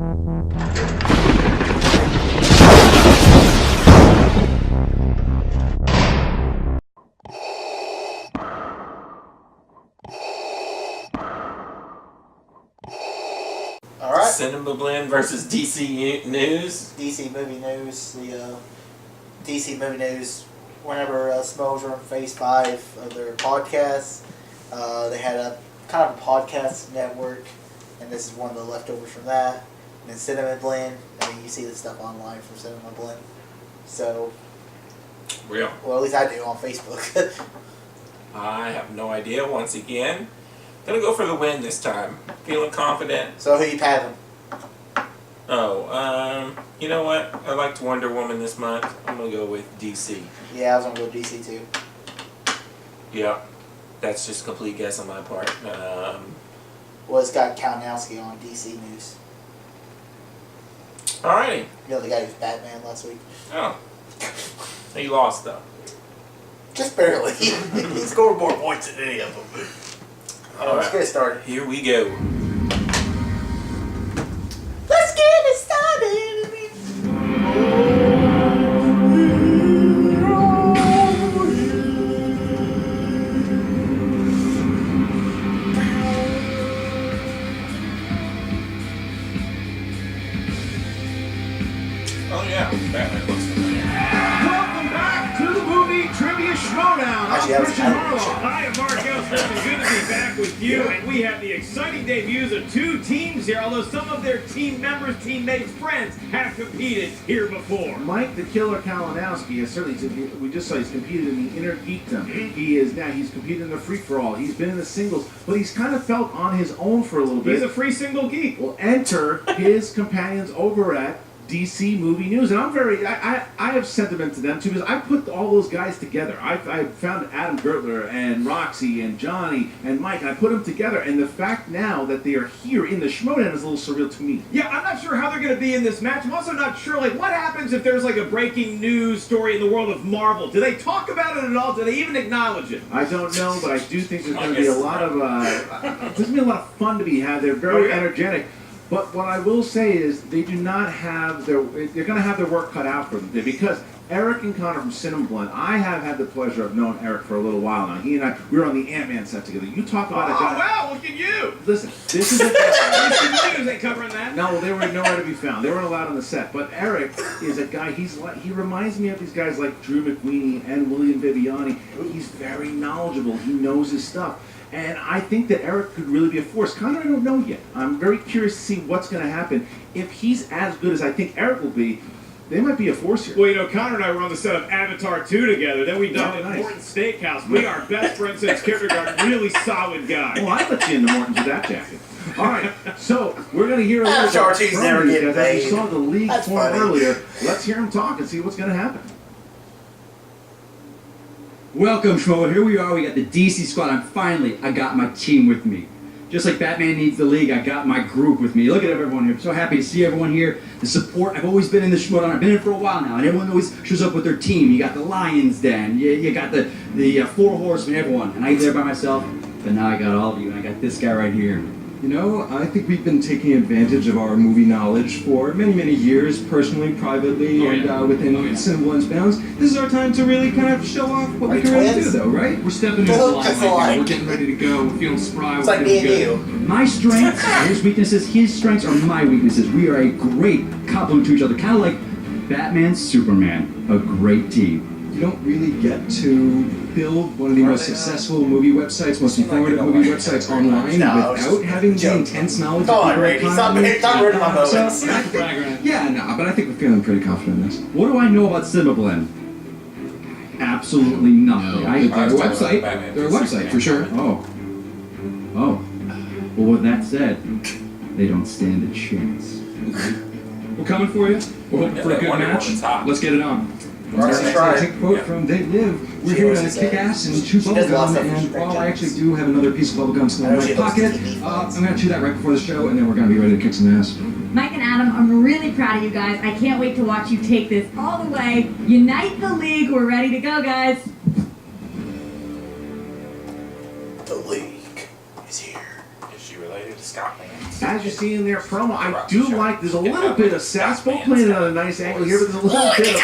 Alright. Cinemablend versus DC News. DC Movie News. The DC Movie News, whenever Schmoedown were on Phase 5 of their podcast, they had a kind of a podcast network, and this is one of the leftovers from that. And then Cinemablend, I mean, you see this stuff online from Cinemablend. So, Real. well, at least I do on Facebook. I have no idea. Once again, gonna go for the win this time. Feeling confident. So who you patting? Oh, you know what? I liked Wonder Woman this month. I'm gonna go with DC. Yeah, I was gonna go DC too. Yeah, that's just a complete guess on my part. Well, it's got Kalinowski on DC News. Alrighty. You know the guy who's Batman last week? Oh. He lost though. Just barely. He scored more points than any of them. Let's get it started. Here we go. Let's get it started. Oh yeah, Batman looks familiar. Welcome back to the movie Trivia Schmoedown. Actually, I'm that was Christian kind of Harlow. bullshit. I am Mark Ellsworth, and good to be back with you. And we have the exciting debuts of two teams here, although some of their team members, teammates, friends have competed here before. Mike the Killer Kalinowski has certainly, we just saw he's competed in the Inner Geekdom. He's competed in the Free For All. He's been in the singles, but he's kind of felt on his own for a little bit. He's a free single geek. Well, enter his companions over at DC Movie News, and I have sentiment to them too, because I put all those guys together. I found Adam Gertler and Roxy and Johnny and Mike, and I put them together, and the fact now that they are here in the Schmoedown is a little surreal to me. Yeah, I'm not sure how they're going to be in this match. I'm also not sure, like, what happens if there's, like, a breaking news story in the world of Marvel? Do they talk about it at all? Do they even acknowledge it? I don't know, but I do think there's going to be a lot of there's going to be a lot of fun to be had. They're very energetic. But what I will say is they do not have they're going to have their work cut out for them, because Eric and Connor from Cinemablend, I have had the pleasure of knowing Eric for a little while now. He and I, we were on the Ant-Man set together. You talk about a guy. Oh, wow, look at you. Listen, this is a guy. News ain't covering that. No, they were nowhere to be found. They weren't allowed on the set. But Eric is a guy, he reminds me of these guys like Drew McWeeny and William Bibiani. He's very knowledgeable. He knows his stuff. And I think that Eric could really be a force. Connor, I don't know yet. I'm very curious to see what's going to happen. If he's as good as I think Eric will be, they might be a force here. Well, you know, Connor and I were on the set of Avatar 2 together. Then we done at Morton's Steakhouse. We are best friends since kindergarten. Really solid guy. Well, I let you into Morton's with that jacket. All right, so we're going to hear a little bit RT's from never these getting guys. As paid. we saw the league That's form funny. earlier. Let's hear him talk and see what's going to happen. Welcome, Schmo. Here we are. We got the DC squad. I got my team with me. Just like Batman needs the league, I got my group with me. Look at everyone here. I'm so happy to see everyone here. The support. I've always been in the Schmoedown. I've been in it for a while now, and everyone always shows up with their team. You got the Lions Den. You got the Four Horsemen. Everyone. And I was there by myself, but now I got all of you, and I got this guy right here. You know, I think we've been taking advantage of our movie knowledge for many, many years, personally, privately, and within Cinemablend's bounds. This is our time to really kind of show off what we can really do, though, right? We're stepping into the limelight. We're getting ready to go. We're feeling spry. It's We're like me and feeling you. good. My strengths are his weaknesses. His strengths are my weaknesses. We are a great complement to each other. Kind of like Batman, Superman. A great team. You don't really get to build one of the most successful movie websites, most informative movie websites online No, without having the intense knowledge Come of on, people Randy. Stop economy. ruining my moments. So, yeah, no, but I think we're feeling pretty confident in this. What do I know about Cinemablend? Absolutely nothing. They're a website. They're a website, for sure. Oh. Well, with that said, they don't stand a chance. We're coming for you. We're hoping for a good Wonder match. Woman's hot. Let's get it on. Take a quote from They Live. We're here to kick ass and chew She does a lot of bubblegum, stuff with and straight while I jackets. actually do have another piece of bubblegum still I in know my she loves pocket, TV. I'm going to chew that right before the show, and then we're going to be ready to kick some ass. Mike and Adam, I'm really proud of you guys. I can't wait to watch you take this all the way. Unite the league. We're ready to go, guys. The league is here. Is she related to Scott Lance? as you see in their promo, I do like, there's a little bit of Saspo playing at a nice angle here, but there's a little bit of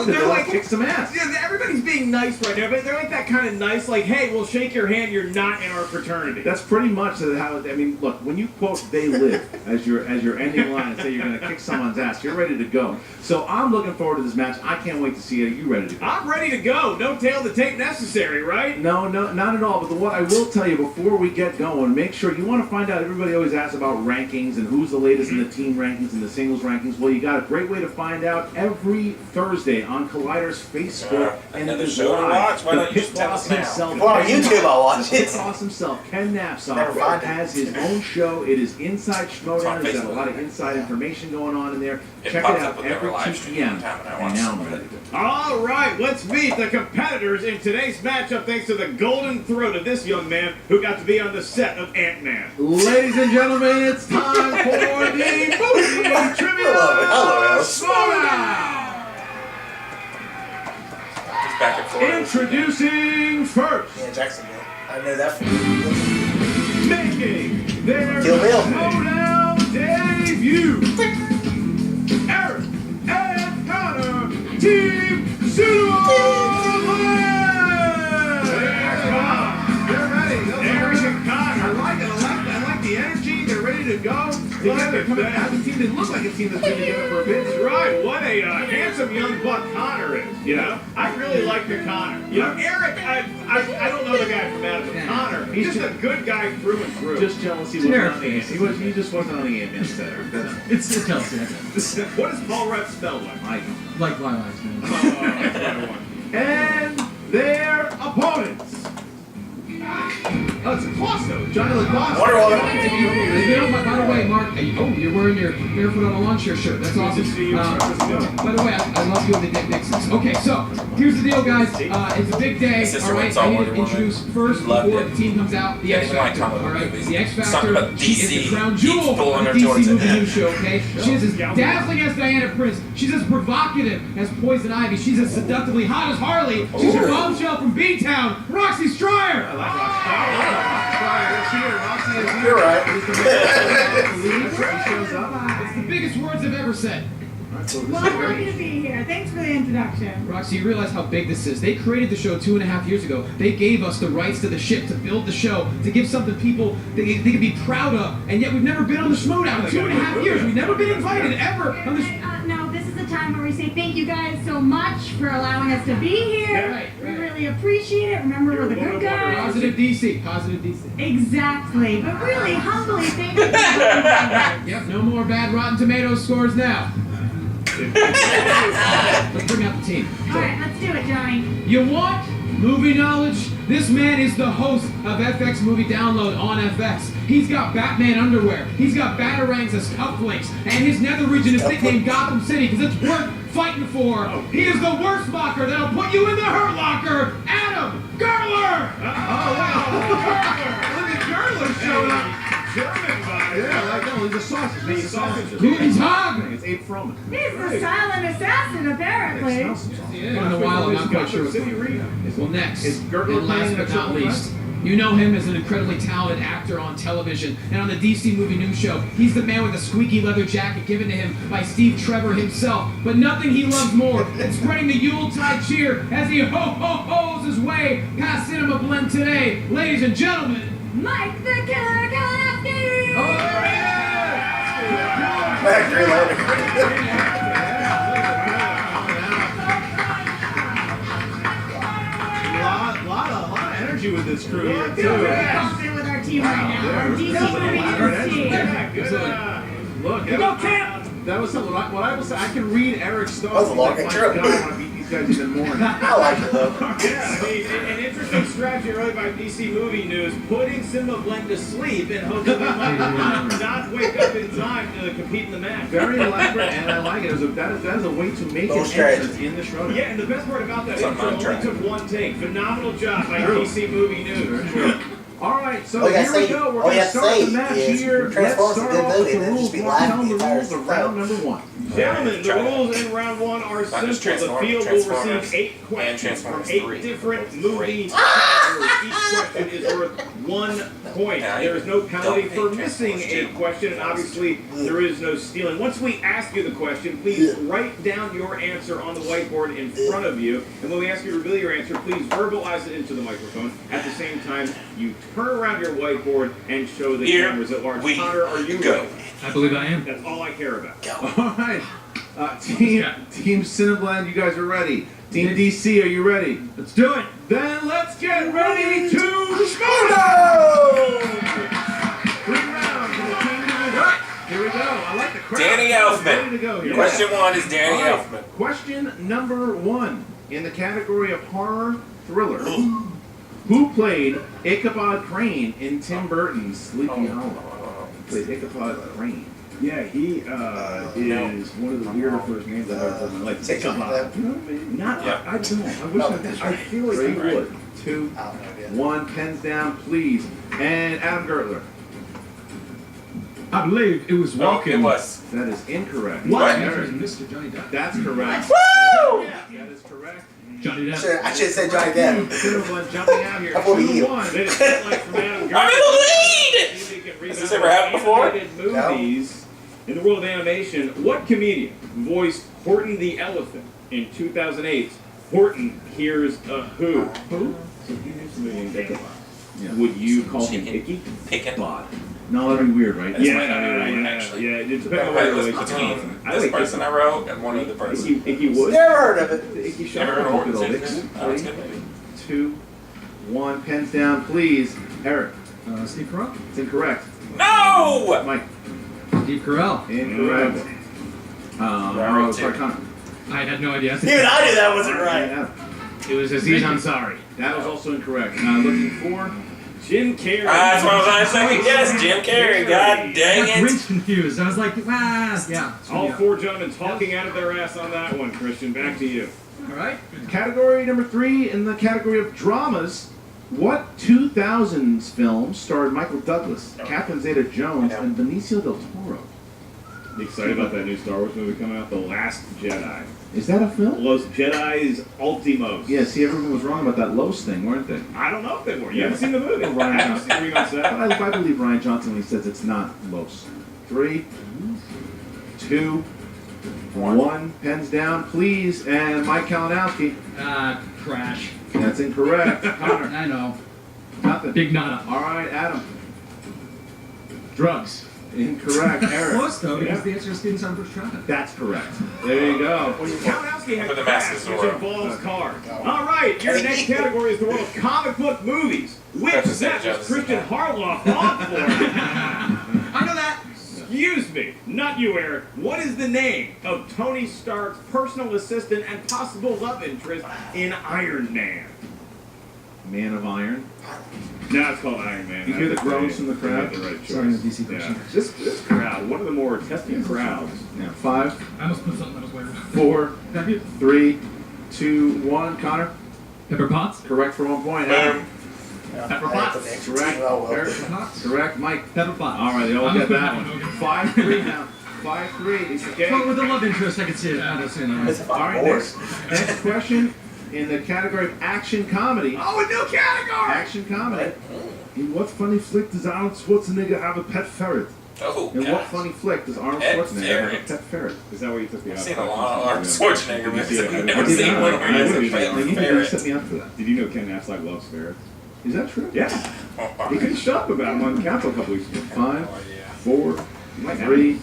they're like, kick some ass. Yeah, everybody's being nice right now, but they're like that kind of nice, like, hey, we'll shake your hand, you're not in our fraternity. That's pretty much how, I mean, look, when you quote "They Live" as your ending line and say you're going to kick someone's ass, you're ready to go. So I'm looking forward to this match. I can't wait to see it. Are you ready to go? I'm ready to go. No tail to tape necessary, right? No, not at all. But what I will tell you before we get going, make sure you want to find out. Everybody always asks about rankings and who's the latest in the team rankings and the singles rankings. Well, you got a great way to find out every Thursday on Collider's Facebook and another the show to watch. Why The don't you Pit just tell Boss us now? himself. Well, on YouTube, I'll watch The it. Pit Boss himself, Ken Never Knapsack, find it. has his own show. It is Inside Schmoedown. It's He's on got a lot of Facebook. inside information going on in there. It Check it pops out up with every every live 2 stream p.m. time, and I And watch now some I'm of ready it. to go. All right, let's meet the competitors in today's matchup thanks to the golden throat of this young man who got to be on the set of Ant-Man. Ladies and gentlemen, it's time for the movie trivia Hello. Schmoedown. Just back and forth. Introducing first, Yeah, Jacksonville. I know that from making their Kill Bill. Schmoedown debut, Eric and Connor, Team Cinemablend. They're ready. Eric and Connor. I like it. I like the energy. They're ready to go. Together, coming as a team. They look like a team that's been together for a bit. That's right. What a handsome young buck Connor is. You know, I really like the Connor. You know, Eric, I don't know the guy from Adam, but Connor, he's just a good guy through and through. Just jealous he wasn't on the he just wasn't on the Ant-Man set. That's all. It's Chelsea, that's it. What does Paul Rudd spell like? I know. Like my eyes, man. That's what I want. And their opponents. Oh, it's a Clausto. Johnny LaCosta. Wonder Woman. You know, by the way, Mark, you're wearing your Barefoot on a Lawn Chair shirt. That's awesome. By the way, I love you and the Dick Dixons. Okay, so here's the deal, guys. It's a big day. My sister All right, went saw I need Wonder to introduce Woman. first Loved before it. the team comes out. The Yeah, X even like Factor. comic All book right, movies. the X Something Factor. about She is DC the crown keeps jewel pulling of her the DC towards it. movie news show. Okay, she is as dazzling as Diana Prince. She's as provocative as Poison Ivy. She's as seductively hot as Harley. She's your bombshell from B-Town, Roxy Stryer. You're right. It's the biggest words I've ever said. Well, I'm happy to be here. Thanks for the introduction. Roxy, you realize how big this is. They created the show 2.5 years ago. They gave us the rights to the ship to build the show, to give something people they could be proud of, and yet we've never been on the Schmoedown in 2.5 years. We've never been invited ever on the No, this is the time where we say thank you guys so much for allowing us to be here. Right. We really appreciate it. Remember, we're the good guys. Positive DC. Positive DC. Exactly. But really, humbly, thank you for coming. Yep, no more bad Rotten Tomatoes scores now. Let's bring out the team. All right, let's do it, Johnny. You want movie knowledge? This man is the host of FX Movie Download on FX. He's got Batman underwear. He's got Batarangs as cufflinks. And his nether region is nicknamed Gotham City because it's worth fighting for. He is the worst mocker that'll put you in the hurt locker. Adam Gerler! Oh, wow. Look at Gerler showing up. German guy. Yeah, like that. He's a sausage. He's a sausage. Guten Tag! It's Abe Froman. He's the silent assassin, apparently. In a while, I'm not quite sure what's going on. Well, next, and last but not least, you know him as an incredibly talented actor on television and on the DC Movie News Show. He's the man with the squeaky leather jacket given to him by Steve Trevor himself. But nothing he loves more than spreading the Yuletide cheer as he ho-ho-hos his way past Cinemablend today. Ladies and gentlemen, Mike the Killer Galactic! Back 3 later. A lot of energy with this crew here, We're too. really confident with our team right now. Our DC movie news team. Look, that was something. What I will say, I can read Eric's stuff. That was a long like, intro. my God, I want to beat these guys even more. I like it though. Yeah, I mean, an interesting strategy really by DC Movie News, putting Cinemablend to sleep in hopes that they might not wake up in time to compete in the match. Very elaborate, and I like it. That is a way to make Little an strategy. entrance in the Schmoedown. Yeah, and the best part about that Something intro I'm only trying. took one take. Phenomenal job by True. DC Movie News. Very true. All right, so All you here gotta we say- go. We're all going you to have to start say the match is here. Let's Transformers start a good off movie, with the then rules. just be Mark, tell laughing them the the rules entire of round number one. Gentlemen, the Try that. rules in round one are Not simple. just The Transformers, field will Transformers receive 8 and questions from Transformers 8 3. different movie Great. categories. Each question is worth 1 point. Now, There is no penalty don't for hate missing Transformers a 2. question, and obviously there is no stealing. Once we ask you the question, please write down your answer on the whiteboard in front of you. And when we ask you to reveal your answer, please verbalize it into the microphone. At the same time, you turn around your whiteboard and show the Here cameras at large. we Connor, are you go. ready? I believe I am. That's all I care about. All right. Team Cineblend, you guys are ready. Team DC, are you ready? Let's do it. Then let's get ready to Schmoedown! 3 rounds for the team division. Here we go. I like the crowd. Danny Elfman. Ready to go here. Question 1 is Danny All right. Elfman. Question number 1 in the category of horror thriller. Who played Ichabod Crane in Tim Burton's Sleepy Hollow? Played Ichabod Crane. Yeah, he is one of the weirder first names I've ever heard in my life. Say Johnny Depp. You know what I mean? Not, Yeah. I don't. I wish I feel like he Right. would. 2, I don't know, yeah. 1, pens down, please. And Adam Gertler. I believe it was No, walking. it was. That is incorrect. What? Eric. Mr. Johnny Depp. That's correct. Woo! That is correct. Johnny Depp. I should have said Johnny Depp. Cineblend jumping out here. I believe you. 2-1. Then it's spotlight from Adam I'm in Gertler. the lead! See if he can Has rebound this ever happened before? animated movies. In the world of animation, what comedian voiced Horton the Elephant in 2008? Horton Hears a Who. Who? So if you knew somebody named Ichabod, Yeah. would you call him Chicken. Icky? Picking. Bod. No, that'd be weird, right? This might not be right, actually. Yeah, it depends on I what was relationship. between I this like person I wrote and one other person. Icky Wood. Never heard of it. The Icky Never Shuffle. heard of Horton's Good old Icks. Icks. Oh, it's a good movie. 2, 1, pens down, please. Eric. Steve Carell. It's incorrect. No! Mike. Steve Carell. Incorrect. Right, Sorry, too. Connor. I had no idea. Even I knew that wasn't right. Adam. It was Aziz Ansari. That was also incorrect. Looking for Jim Carrey. That's what I was on second guess. Jim Carrey. God dang I was it. confused. I was like, yeah. All 4 gentlemen talking out of their ass on that one, Christian. Back to you. All right. category number 3 in the category of dramas. What 2000s film starred Michael Douglas, Catherine Zeta-Jones, I know. and Benicio del Toro? You excited about that new Star Wars movie coming out, The Last Jedi? Is that a film? Los Jedi's Ultimos. Yeah, see, everyone was wrong about that Los thing, weren't they? I don't know if they were. You haven't seen the movie. Ryan Have you seen Ringo But Starr? I believe Ryan Johnson when he says it's not Los. 3, 2, 1. Pens down, please. And Mike Kalinowski. Crash. That's incorrect. Connor. I know. Nothing. Big nada. All right, Adam. Drugs. Incorrect. Eric. Close though, because Yeah. the answer is Students on First Traffic. That's correct. There you go. Kalinowski has For the class, masses, which or- involves cars. All right, your next category is the world of comic book movies. Which That's the that same was job. Christian Harloff on for? I know that. Excuse me, not you, Eric. What is the name of Tony Stark's personal assistant and possible love interest in Iron Man? Man of Iron. No, it's called Iron Man. You hear the That's groans from the crowd? That's the right choice. Sorry, the DC Yeah. person. This crowd, one of the more testing crowds. Now, 5, I almost put something that was weird. 4, Thank you. 3, 2, 1. Connor. Pepper Potts. Correct for 1 point. Adam. Boom. Pepper I Potts. put the extra Correct. team. Oh, well. Eric. Correct. Mike. Pepper Potts. All right, they all I'm get gonna that put one. that one. 5-3 now. 5-3. Okay. But with the love interest, I could see it. I don't see It's it. a All right, board. next question in the category of action comedy. Oh, a new category! Action comedy. In what funny flick does Arnold Schwarzenegger have a pet ferret? Oh, In God. what funny flick does Arnold Pet Schwarzenegger have ferret. a pet ferret? Is that where you took the I've seen a lot of Arnold Schwarzenegger movies. I've never I did seen not. one where he has I a wish. pet You ferret. set me up for that. Did you know Ken Affleck loves ferrets? Is that true? Yeah. Oh, He couldn't shut up about him on council a couple weeks ago. 5, Oh, yeah. 4, 3,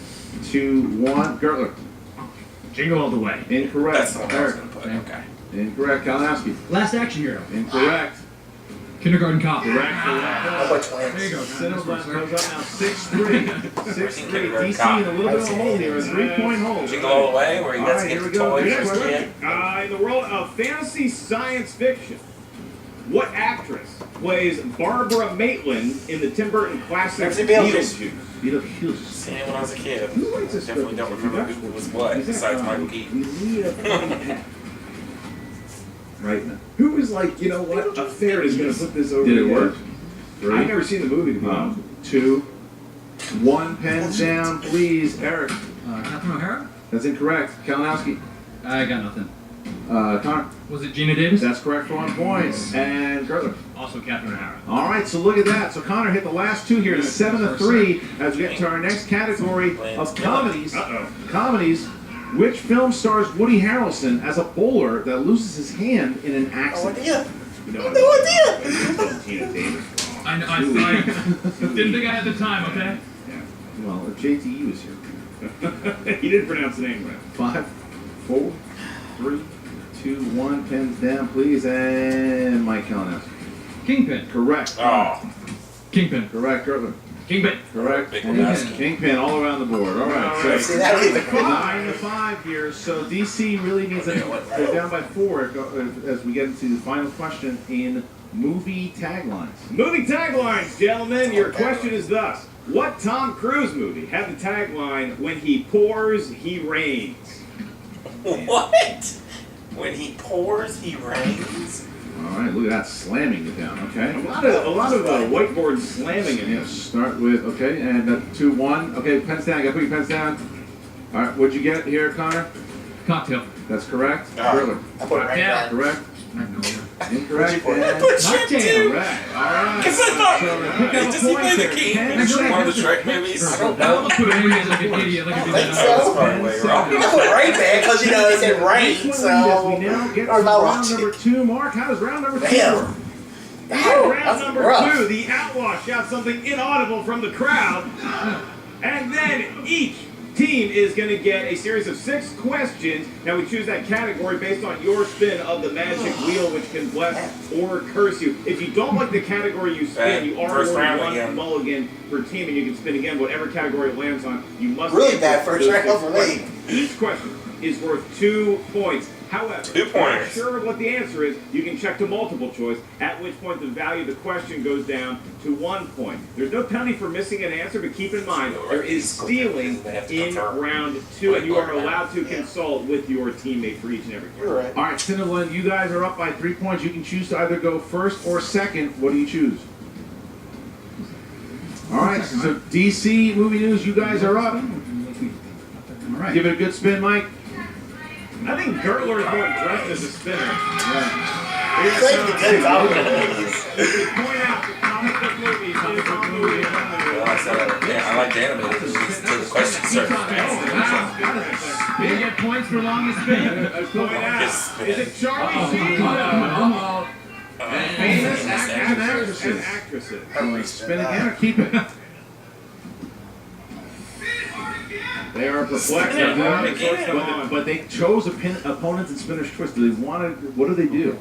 2, 1. Gertler. Jingle all the way. Incorrect. That's the one I was Eric. going to put. Okay. Incorrect. Kalinowski. Last Action Hero. Incorrect. Kindergarten Cop. Correct. How about twins? There you go. Cineblend goes up now 6-3. 6-3. DC Cop. in a little bit of a hole here. A 3-point hole. Jingle All the Way, where he All gets right, to here get we the go. toys Next for his question. kid. In the world of fantasy science fiction, what actress plays Barbara Maitland in the Tim Burton classic Never seen Beetlejuice. Beetlejuice? Beetlejuice. Seen it when I was a kid. Who writes this Definitely script? don't remember who was what, Is that besides guy? Michael Keaton. We need a funny pet. Right now. Who was like, you know what? A ferret is going to put this over Did the it work? edge. 3. I've never seen the movie, to be honest. 2, 1. Pens down, please. Eric. Catherine O'Hara? That's incorrect. Kalinowski. I got nothing. Connor. Was it Gina Davis? That's correct for 1 point. And Gertler. Also Catherine O'Hara. All right, so look at that. So Connor hit the last 2 here. It's 7-3 as we get to our next category of comedies. Comedies. Which film stars Woody Harrelson as a bowler that loses his hand in an No accident? idea. No idea. Tina Davis. I didn't think I had the time, okay? Well, if JTE was here. He didn't pronounce the name right. 5, 4, 3, 2, 1. Pens down, please. And Mike Kalinowski. Kingpin. Correct. Oh. Kingpin. Correct, Gertler. Kingpin. Correct. Big And Lebowski. Kingpin all around the board. All right. See that either. 9-5 here. So DC really needs they're down by 4 as we get into the final question in movie taglines. Movie taglines, gentlemen. Your question is thus. What Tom Cruise movie had the tagline, "When he pours, he rains"? What? When he pours, he rains? All right, look at that slamming it down. Okay. A lot of whiteboard slamming in here. Start with and 2, 1. Okay, pens down. Gotta put your pens down. All right, what'd you get here, Connor? Cocktail. That's correct. Oh. Gertler. I put it right Yeah. down. Correct. I have no idea. Incorrect. What'd you put? And Cocktail. correct. All right. Because I thought, So, pick up a does he point play the there. king? 10 One of the seconds. Shrek movies? I don't know. I'll put it in as like an idiot. Like I a don't think idiot. so. Probably wrong. I put right there because it said rain, This one so leads us. We now get to or my round logic. number 2. Mark, how does round number 2? Damn. Round That's number rough. 2, the outlaw shouts something inaudible from the crowd, and then each team is going to get a series of 6 questions. Now we choose that category based on your spin of the magic wheel, which can bless or curse you. If you don't like the category you spin, you are First round awarded 1 again. mulligan per team, and you can spin again whatever category it lands on. You must Really answer bad first those round 6 for me. questions. Each question is worth 2 points. However, 2 if you're not points. sure of what the answer is, you can check to multiple choice, at which point the value of the question goes down to 1 point. There's no penalty for missing an answer, but keep in mind, there is stealing in round 2, and you are allowed to consult with your teammate for each and every question. You're right. All right, Cinemablend, you guys are up by 3 points. You can choose to either go first or second. What do you choose? All right, so DC Movie News, you guys are up. All right. Give it a good spin, Mike. I think Gertler is more dressed as a spinner. It's like the good comic movies. You can point out the comic book movies, comic book movies. Well, I said, yeah, I like the animated movies to the question, sir. You get points for longest spin. Point out. Is it Charlie Sheen? Famous actors and And actresses. Spin again or keep it? They are perplexed. But they chose opponents and spinner's choice. Do they want to? What do they do?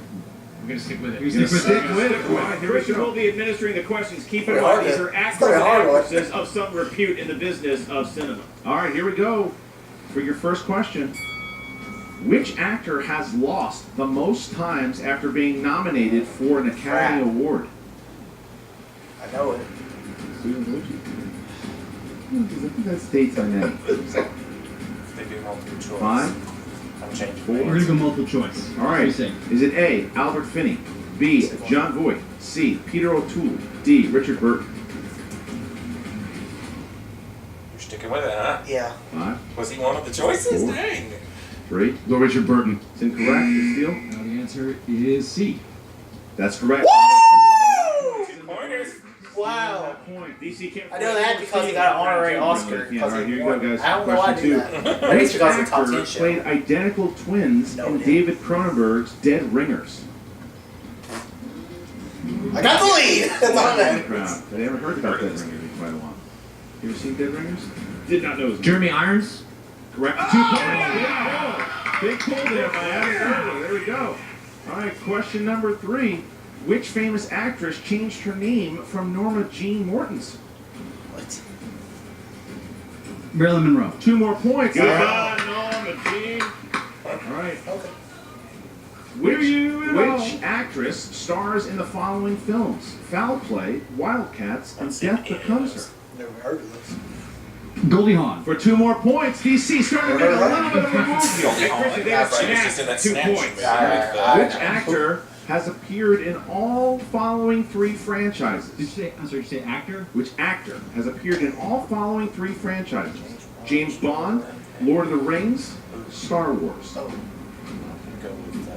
We're gonna stick with it. You're gonna stick with it. All right, Christian will be administering the questions. Keep in Pretty mind, hard these to- are actors pretty and hard one. actresses of some repute in the business of cinema. All right, here we go for your first question. Which actor has lost the most times after being nominated for an Academy Award? I know it. I think that's dates on that. They do multiple choice. 5, I'm changing. 4. We're gonna go multiple choice. All right. What do you say? Is it A, Albert Finney, B, John Voight, C, Peter O'Toole, D, Richard Burton? You're sticking with it, huh? Yeah. 5, Was he one of the choices? 4. Dang. 3. Go Richard Burton. It's incorrect. You steal? Now the answer is C. That's correct. Woo! 2 pointers. Wow. Point. DC can't. I know that because he got an honorary Oscar. Yeah, Because all right, he here you won. go, guys. I don't know why I Question do 2. that. Maybe it's Which because of the top actor 10 show. played identical twins No, in it David Cronenberg's Dead Ringers? I got the lead. That's all that Crowd. matters. They haven't heard about Dead Ringers in quite a while. You ever seen Dead Ringers? Did not know his name. Jeremy Irons. Correct. 2 points. Big pull there by Adam Early. There we go. All right, question number 3. Which famous actress changed her name from Norma Jean Morton's? What? Marilyn Monroe. 2 more points. Norma Jean. All right. Okay. Which actress stars in the following films? Foul Play, Wildcats, and Death Becomes Her? Never heard of this. Goldie Hawn. For 2 more points, DC starting to make a little bit of a move here. Goldie Hawn, like that, right? It's just in that 2 snatch. points. Which actor has appeared in all following 3 franchises? Did you say? I'm sorry. Did you say actor? Which actor has appeared in all following 3 franchises? James Bond, Lord of the Rings, Star Wars. Oh. Go with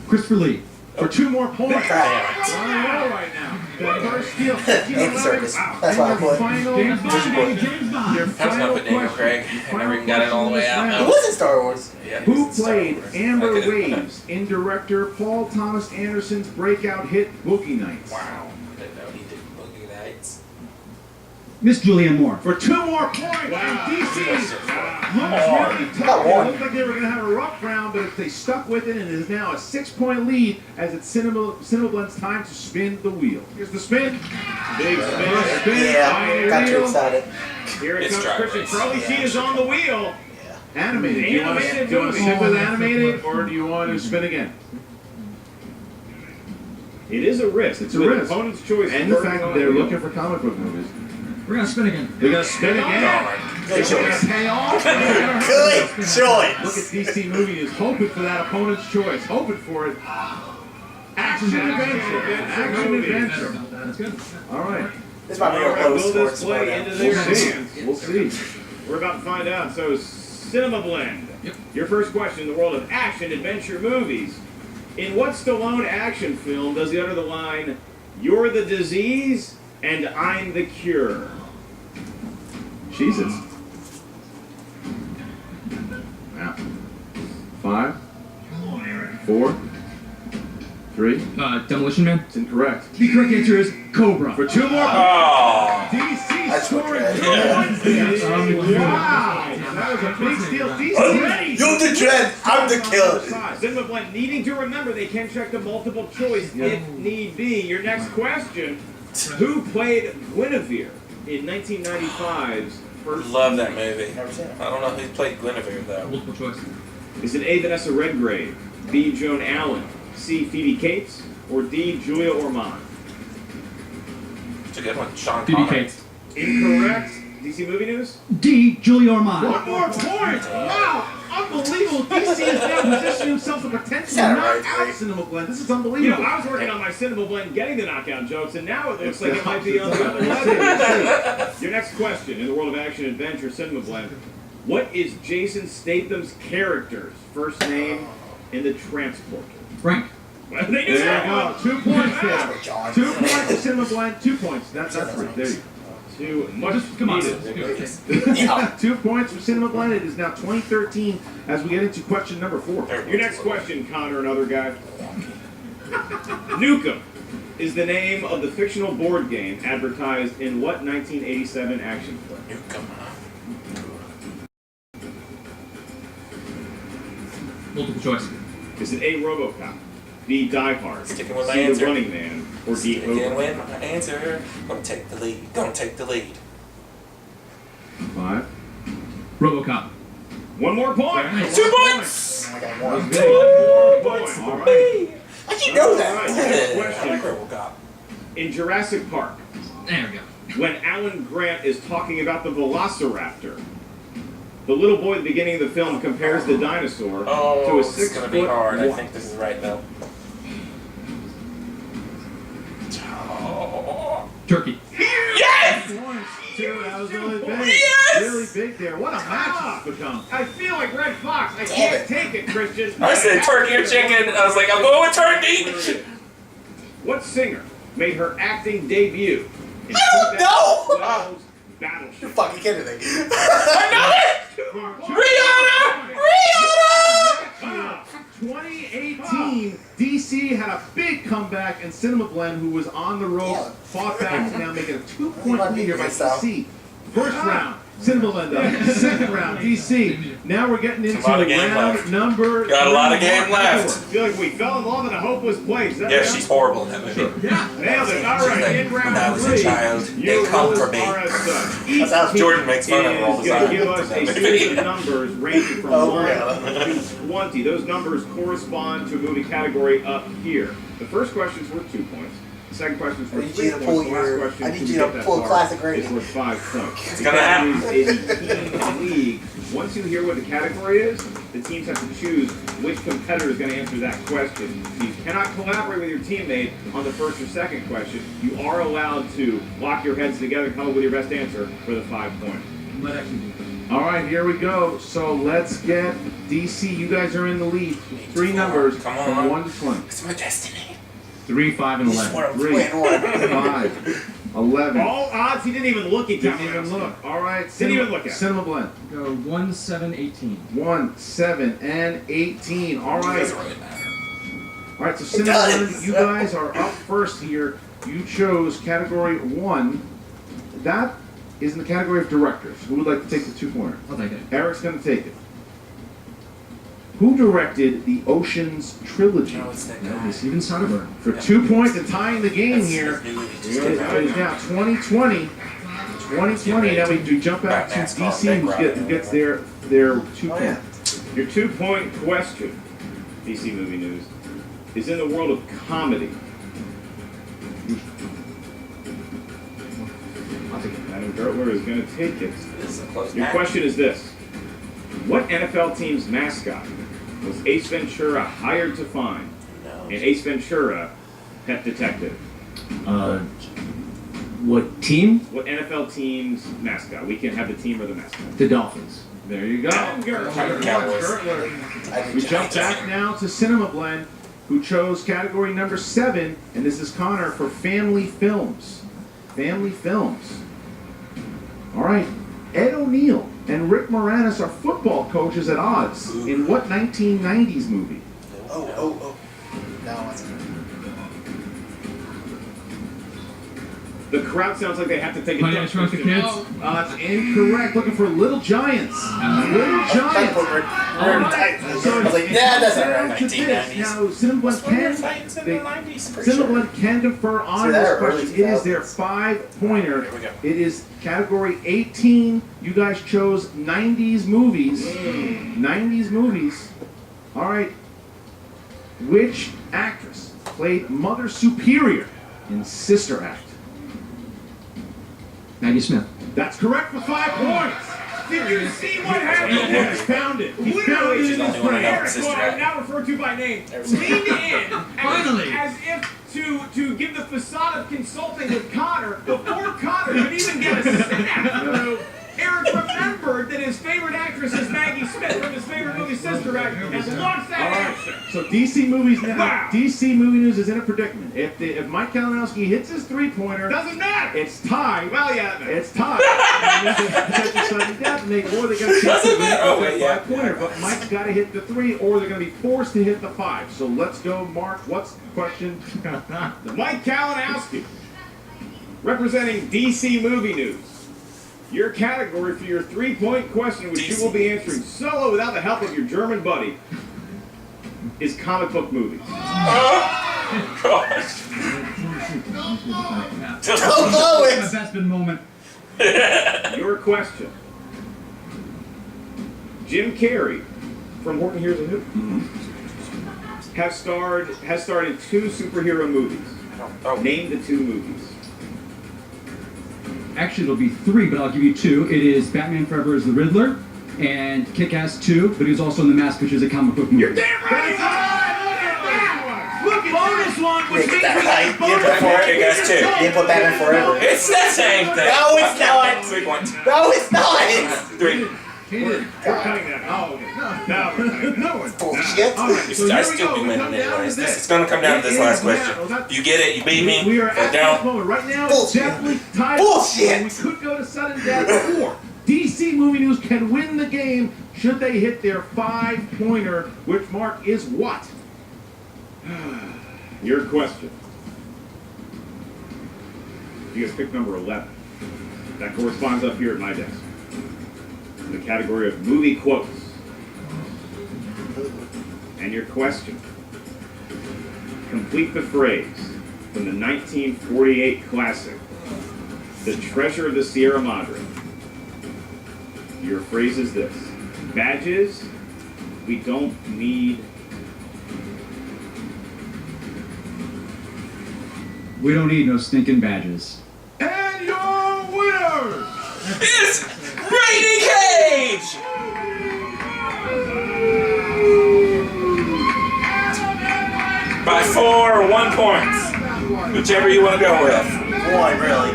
Christopher Lee. For 2 more points. Damn. On a roll right now. The first steal, 15 Andy Serkis. That's why I put. James Bond, baby, James Bond. Your I was gonna final put Daniel question. Craig. I never even got it all the way out. Who was in Star Wars? Yeah, Who he's in Star played Wars. Amber I could've- Waves in director Paul Thomas Anderson's breakout hit Boogie Nights? Wow. I didn't know he did Boogie Nights. Miss Julianne Moore. For 2 more points, Wow. and DC That's looks just really Got tough. one. It looked like they were going to have a rough round, but they stuck with it, and it is now a 6-point lead as it's Cinemablend's time to spin the wheel. Here's the spin. Big spin. Yeah, got too excited. Here it It's comes, Drag Christian. Race. Charlie Sheen is on the wheel. Animated. Do you want to Animated stick with movie. animated, or do you want to spin again? It is a risk. It's a With risk. Opponent's choice. And the Burning fact that on they're the wheel. looking for comic book movies. We're gonna spin again. They're going to spin again. Good It's gonna choice. pay off. Good Look choice. at DC Movies hoping for that opponent's choice, hoping for it. Action adventure. Action adventure. That's good. All right. This might be All a right, low will score. this play into their We'll see. hands? We'll see. We're about to find out. So, Cinemablend. Yep. Your first question in the world of action adventure movies. In what Stallone action film does he utter the line, "You're the disease and I'm the cure"? Jesus. Wow. 5, 4, 3. Demolition Man. It's incorrect. The correct answer is Cobra. For 2 more. Oh. DC That's scoring okay. 2 points. Wow. That was a big steal. DC. You're the dread. I'm the killer. Cinemablend needing to remember they can check the multiple choice if need be. Your next question, who played Guinevere in 1995's first Love that movie. Never seen it. I don't know who played Guinevere though. Multiple choice. Is it A, Vanessa Redgrave, B, Joan Allen, C, Phoebe Cates, or D, Julia Ormond? It's a good one. Sean Phoebe Connery. Cates. Incorrect. DC Movie News? D. Julie Ormond. 1 more point. Wow. Unbelievable. DC has now positioned himself to potentially Sound knock right, out right? Cinemablend. This is You unbelievable. know, I was working on my Cinemablend getting the knockout jokes, and now it looks like it might be on the other level. Your next question in the world of action adventure Cinemablend. What is Jason Statham's character's first name in the transporter? Frank. Well, they do There that you one. go. 2 points there. John. 2 points for Cinemablend. 2 points. That's right. There you go. Too much Just come on. needed. Yeah. 2 points for Cinemablend. It is now 2013 as we get into question number 4. Your next question, Connor, another guy. Nukem is the name of the fictional board game advertised in what 1987 action film? Multiple choice. Is it A, RoboCop, B, Die Hard, Sticking with my C, The answer. Running Man, or D, Again Hooper? with my answer. Gonna take the lead. Gonna take the lead. 5. RoboCop. One more point. Nice. 2 points. I got one. One more point. All right. How'd you know All that? right, next I like question. RoboCop. In Jurassic Park, There we go. when Alan Grant is talking about the Velociraptor, the little boy at the beginning of the film compares the dinosaur to Oh, a this is 6 gonna be foot hard. I what? think this is right though. Oh. Turkey. Yes! 1, 2. That was really big. Yes! Really big there. What a match it's become. I feel like Red Fox. I Damn can't it. take it, Christian. I said turkey or chicken. I was like, I'm going with turkey. What singer made her acting debut in I don't know. 2012's You're Battleship? fucking kidding me. I know it! Rihanna! 2018, DC had a big comeback, and Cinemablend, who was on the ropes, Yeah. fought back to now make it a 2-point might lead be here by good style. DC. First round, Cinemablend up. Second round, DC. Now we're getting into a lot of game round left. number Got a lot of 3. game I left. feel like we fell in love in a hopeless place. Is that Yeah, right? she's horrible in that movie. Nailed it. All right, in round When I was a 3, child, your they come rules for me. are as such. That's Each how team Jordan makes fun of her all the is going time. to give us a series of numbers ranging from Oh, 1 yeah. to 20. Those numbers correspond to a movie category up here. The first question's worth 2 points. Second question is I worth need 3 you to points. pull The last your. question, I can need you you get to that pull far, classic is rating. worth 5 points. It's The gonna happen. category is a team league. Once you hear what the category is, the teams have to choose which competitor is going to answer that question. So you cannot collaborate with your teammate on the first or second question. You are allowed to lock your heads together and come up with your best answer for the 5 points. All right, here we go. So let's get DC. You guys are in the lead. 3 numbers Come from on. 1 to 20. It's my destiny. 3, 5, and This is 11. what I'm 3, playing on. 5, 11. All odds, he didn't even look at Didn't even look. All right, Didn't even look at it. Cinemablend. Go 1, 7, 18. 1, 7, and 18. All It right. doesn't really matter. All right, so It Cinemablend, does. you guys are up first here. You chose category 1. That is in the category of directors. Who would like to take the 2-pointer? I'll take it. Eric's going to take it. Who directed the Ocean's trilogy? No, it's that That'll guy. be Steven Soderbergh. For 2 points and tying the game That's here. his new movie. It Just came out. is now 2020. 2020. Now we do jump out to Batman's called DC, who gets their 2 Oh, yeah. points. Your 2-point question, DC Movie News, is in the world of comedy. I'll take it. Adam Gertler is going to take it. This is a close Your match. question is this. What NFL team's mascot was Ace Ventura hired to find? No. And Ace Ventura, Pet Detective. What team? What NFL team's mascot? We can have the team or the mascot. The Dolphins. There you go. Adam Gertler. Cowboys. I We did jump back now to Cinemablend, who chose category number 7, and this is Connor for family films. Family films. All right. Ed O'Neill and Rick Moranis are football coaches at odds. In what 1990s movie? Oh. No, that's good. The crowd sounds like they have to take a Honey, I dump. Shrunk the Kids. That's incorrect. Looking for Little Giants. Little I Giants. was like, yeah, that's not right. To this. 1990s. Now, Cinemablend We're can, Titans in the they- 90s. Pretty sure. Cinemablend can confer on See, this they're early question. It is their 2000s. 5-pointer. Here we go. It is category 18. You guys chose 90s movies. 90s movies. All right. Which actress played Mother Superior in Sister Act? Maggie Smith. That's correct for 5 points. Did you see what happened? He's found it. He's found it Literally, in his only one I brain. know. Eric, who I am now referred to by name, leaned in Finally. as if to give the facade of consulting with Connor before Connor could even get a snap through. Eric remembered that his favorite actress is Maggie Smith from his favorite movie Sister Act and launched that answer. So DC movies now. Wow. DC Movie News is in a predicament. If Mike Kalinowski hits his 3-pointer, Doesn't matter. it's tied. Well, yeah, that matters. It's tied. And this is potential sudden death, and they got a chance to Doesn't win matter. Oh, with wait, that yeah. 5-pointer. But Mike's got to hit the 3, or they're going to be forced to hit the 5. So let's go, Mark. What's the question? Mike Kalinowski, representing DC Movie News. Your category for your 3-point question, which you will be answering solo without the help of your German buddy, is comic book movies. Oh, gosh. Oh, My it's best been moment. Your question. Jim Carrey from Horton Hears a Who has starred in 2 superhero movies. Oh, Name the 2 movies. Actually, it'll be 3, but I'll give you 2. It is Batman Forever as the Riddler, and Kick-Ass 2, but he's also in The Mask, which is a comic book movie. You're damn right! Look at that! Look at bonus one, Yeah, which get means that we right. get bonus Get that one. Kick-Ass 2. You didn't put Batman Forever. it's the same thing. No, it's Okay, not. 3 points. No, it's not. 3. We're cutting that. Oh, okay. No, we're cutting that. Bullshit. All right, so I here we still go. be We winning come down to anyways. this. It's going to come down to this It last is question. now- You get it. You beat me. We are But at this down. moment. Right now, it's Bullshit. definitely tied. Bullshit. We could go to sudden death, or DC Movie News can win the game should they hit their 5-pointer, which mark is what? Your question. You guys pick number 11. That corresponds up here at my desk. In the category of movie quotes. And your question. Complete the phrase from the 1948 classic, The Treasure of the Sierra Madre. Your phrase is this. Badges, we don't need. We don't need no stinking badges. And your winner It's Brady Cage! By 4 or 1 point. Whichever you want to go with. One, really.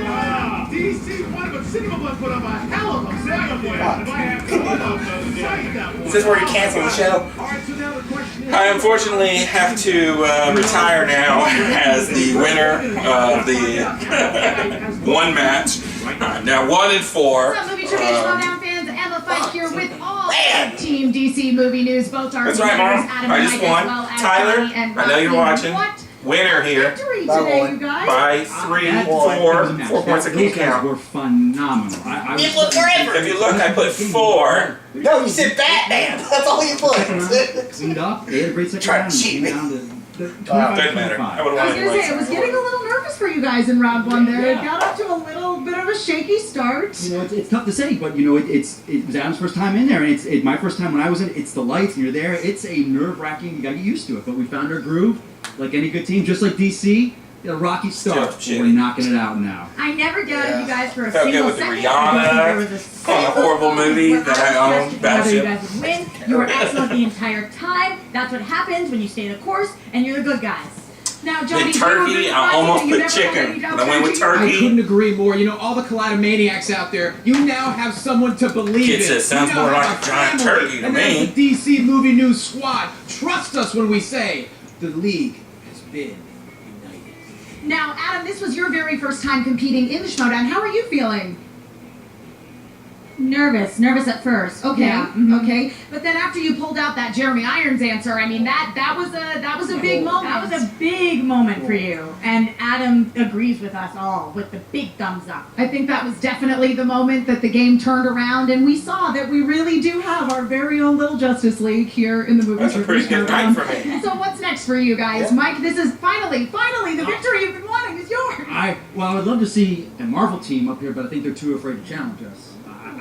DC won, but Cinemablend put up a hell of a Cinemablend. If I have to cite that one. Is this where you cancel the show? All right, so now the question is. I unfortunately have to retire now as the winner of the one match. Now 1 and 4. What's up, Movie Trivia Schmoedown fans? Emma Fife here with all Man. Team DC Movie News. Both our That's right, Mom. Adam I and just Mike, won. as well as Tyler, Johnny and I know you're Roxy. watching. What Winner here victory By today, one. you guys? by 3, That 4, was a match. 4 points. I Those can't guys count. were phenomenal. I You put forever. If you look, I put 4. No, you said Batman. That's all you put. cleaned up. They had a great second Try to round and cheat came me. down to the Doesn't matter. 25-25. I would I have was won gonna say, I was anyway. getting a little nervous for you guys in round one there. It got off to a little bit of a shaky start. You know, it's tough to say, but you know, it was Adam's first time in there, and it's my first time when I was in. It's the lights, and you're there. It's a nerve-wracking. You got to get used to it. But we found our groove, like any good team, just like DC. A rocky start. Still But we're shitty. knocking it out now. I never doubted you guys for a Felt good single with the second. Rihanna I didn't think there was a on the horrible movie where that I own, was questioning whether you Battleship. guys would win. You were excellent the entire time. That's what happens when you stay the course, and you're the good guys. Now, Johnny, The turkey, I almost put chicken, but I went with turkey. I couldn't agree more. You know, all the Kaleidamaniacs out there, you now have someone to believe Kids, in. it sounds You now more have like a giant family. turkey to and me. that's the DC Movie News Squad. Trust us when we say the league has been united. Now, Adam, this was your very first time competing in the Schmoedown. How are you feeling? Nervous at first. Okay, okay. But then after you pulled out that Jeremy Irons answer, I mean that was a big moment. That was a big moment for you. And Adam agrees with us all with the big thumbs up. I think that was definitely the moment that the game turned around, and we saw that we really do have our very own little Justice League here in the movie. That's a pretty good night for me. So what's next for you guys, Yeah. Mike? This is finally the victory you've been wanting is yours. I would love to see a Marvel team up here, but I think they're too afraid to challenge us.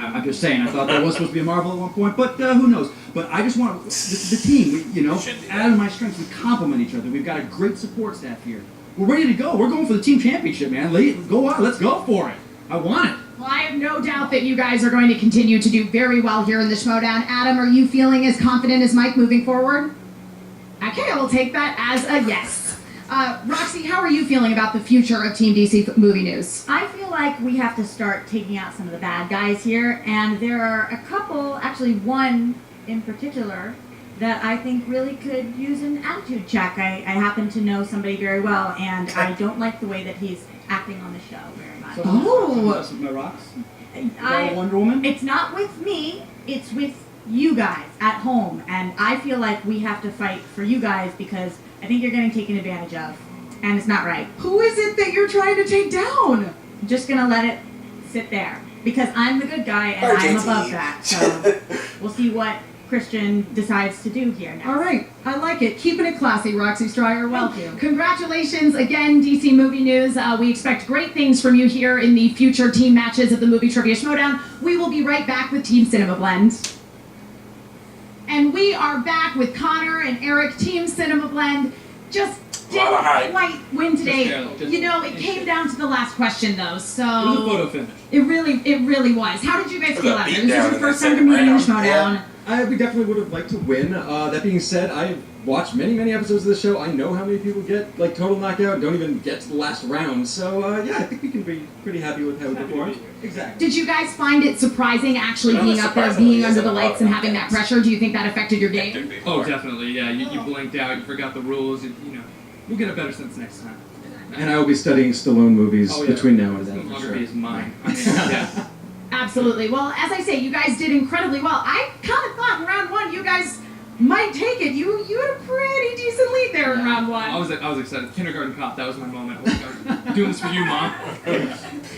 I'm just saying. I thought there was supposed to be a Marvel at one point, but who knows? But I just want the team. We, Adam and my strengths, we complement each other. We've got a great support staff here. We're ready to go. We're going for the team championship, man. Go on. Let's go for it. I want it. Well, I have no doubt that you guys are going to continue to do very well here in the Schmoedown. Adam, are you feeling as confident as Mike moving forward? Okay, I will take that as a yes. Roxy, how are you feeling about the future of Team DC Movie News? I feel like we have to start taking out some of the bad guys here, and there are a couple, actually one in particular, that I think really could use an attitude check. I happen to know somebody very well, and I don't like the way that he's acting on the show very much. Oh. That's with my rocks. I- Wonder Woman. It's not with me, it's with you guys at home, and I feel like we have to fight for you guys because I think you're getting taken advantage of, and it's not right. Who is it that you're trying to take down? I'm just gonna let it sit there because I'm the good guy and Or I'm JT. above that. So we'll see what Christian decides to do here next. All right, I like it. Keeping it classy, Roxy Stryer. Well, congratulations again, DC Movie News. We expect great things from you here in the future team matches of the Movie Trivia Schmoedown. We will be right back with Team Cinemablend. And we are back with Connor and Eric, Team Cinemablend. Just didn't quite win today. It came down to the last question though, so It was a photo finish. it really was. How did you guys feel after? This is beatdown your in first that time competing in the second round. Schmoedown. We definitely would have liked to win. That being said, I've watched many episodes of the show. I know how many people get like total knockout, don't even get to the last round. So yeah, I think we can be pretty happy with how we performed. Exactly. Did you guys find it surprising actually being up there, being under the lights and having that pressure? Do you think that affected your game? Oh, definitely. Yeah, you blinked out. You forgot the rules. We'll get a better sense next time. And I will be studying Stallone movies Oh, yeah. between now and This then. For filmography sure. is mine. I mean, yeah. Absolutely. Well, as I say, you guys did incredibly well. I kind of thought in round one you guys might take it. You had a pretty decent lead there in round one. I was excited. Kindergarten Cop. That was my moment. I was like, I'm doing this for you, Mom.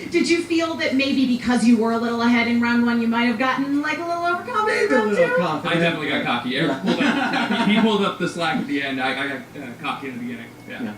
Did you feel that maybe because you were a little ahead in round one, you might have gotten like a little overconfident in round two? I definitely got cocky. Eric pulled up. He pulled up the slack at the end. I got cocky in the beginning. Yeah.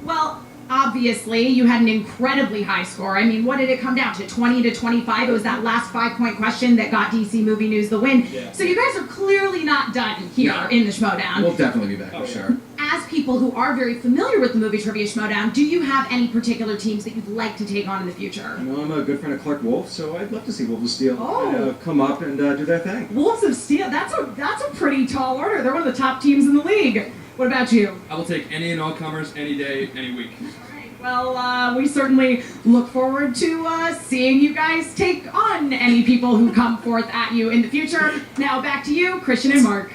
Well, obviously, you had an incredibly high score. I mean, what did it come down to? 20 to 25? It was that last 5-point question that got DC Movie News the win. Yeah. So you guys are clearly not done here in the Schmoedown. We'll definitely be back for sure. as people who are very familiar with the movie Trivia Schmoedown, do you have any particular teams that you'd like to take on in the future? You know, I'm a good friend of Clark Wolf, so I'd love to see Wolves of Steel come up and do their thing. Wolves of Steel, that's a pretty tall order. They're one of the top teams in the league. What about you? I will take any and all comers, any day, any week. Well, we certainly look forward to seeing you guys take on any people who come forth at you in the future. Now back to you, Christian and Mark.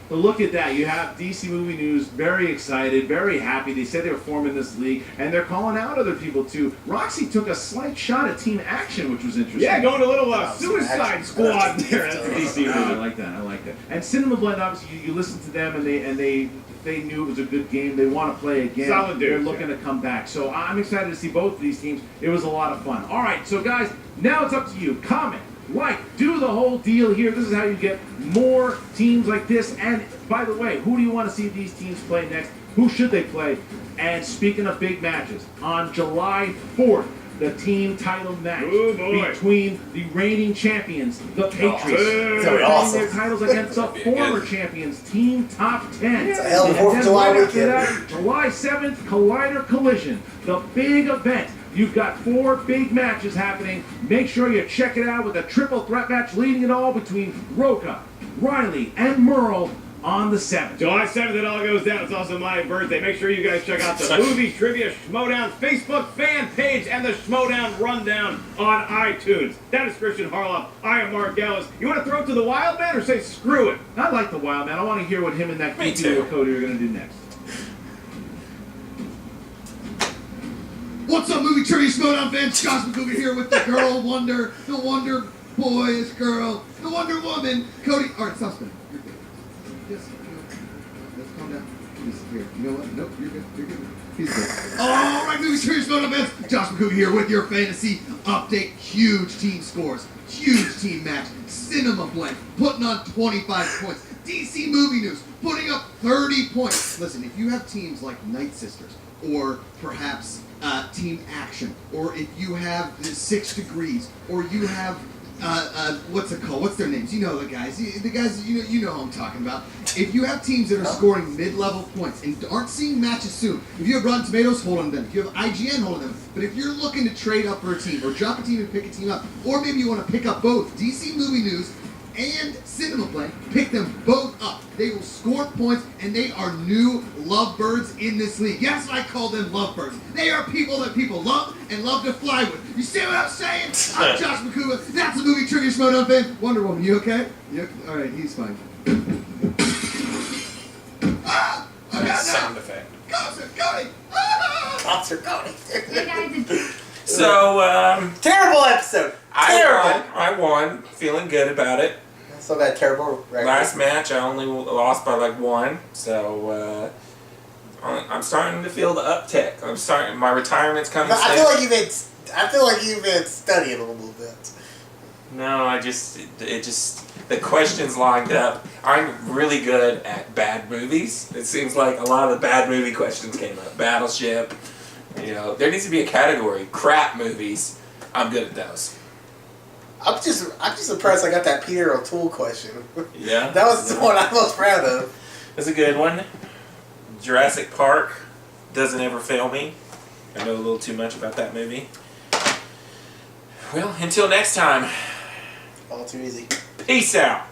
But look at that. You have DC Movie News very excited, very happy. They said they were forming this league, and they're calling out other people too. Roxy took a slight shot at Team Action, which was interesting. Yeah, going a little Suicide Squad there at the DC Movie. I like that. I like that. And Cinemablend, obviously, you listen to them, and they knew it was a good game. They want to play again. Solid dudes, they're looking to come back. So I'm excited to see both of these teams. It was a lot of fun. All right, so guys, now it's up to you. Comment, like, do the whole deal here. This is how you get more teams like this. And by the way, who do you want to see these teams play next? Who should they play? And speaking of big matches, on July 4th, the team title match between the reigning champions, the Patriots, defending their titles against the former champions, Team Top 10. It's a hell of a 4th of July weekend. July 7th, Collider Collision, the big event. You've got 4 big matches happening. Make sure you check it out with a triple threat match leading it all between Roca, Riley, and Merle on the 7th. July 7th, it all goes down. It's also my birthday. Make sure you guys check out the Movie Trivia Schmoedown Facebook fan page and the Schmoedown Rundown on iTunes. That is Christian Harloff. I am Mark Ellis. You want to throw it to the Wild Man or say screw it? I like the Wild Man. I want to hear what him and that goofy Cody are going to do next. What's up, Movie Trivia Schmoedown fans? Josh McCougar here with the Girl Wonder, the Wonder Boyish Girl, the Wonder Woman, Cody. All right, stop spinning. You're good. Yes, let's calm down. Just here. You know what? Nope, you're good. You're good. He's good. All right, Movie Trivia Schmoedown fans. Josh McCougar here with your fantasy update. Huge team scores, huge team match. Cinemablend putting on 25 points. DC Movie News putting up 30 points. Listen, if you have teams like Night Sisters or perhaps Team Action, or if you have 6 Degrees, or you have what's it called? What's their names? You know the guys. The guys you know who I'm talking about. If you have teams that are scoring mid-level points and aren't seeing matches soon, if you have Rotten Tomatoes, hold on to them. If you have IGN, hold on to them. But if you're looking to trade up for a team, or drop a team and pick a team up, or maybe you want to pick up both DC Movie News and Cinemablend, pick them both up. They will score points, and they are new lovebirds in this league. Yes, I call them lovebirds. They are people that people love and love to fly with. You see what I'm saying? I'm Josh McCougar. That's the Movie Trivia Schmoedown fan. Wonder Woman, you okay? All right, he's fine. Sound effect. Concert Cody! Concert Cody. Hey guys, So, terrible episode. I won. Feeling good about it. Still got a terrible record. Last match, I only lost by like 1. So, I'm starting to feel the uptick. My retirement's coming. I feel like you've been studying a little bit. No, the questions lined up. I'm really good at bad movies. It seems like a lot of the bad movie questions came up. Battleship. You know, there needs to be a category. Crap movies. I'm good at those. I'm just surprised I got that Peter O'Toole question. Yeah. That was the one I'm most proud of. That's a good one. Jurassic Park doesn't ever fail me. I know a little too much about that movie. Well, until next time. All too easy. Peace out.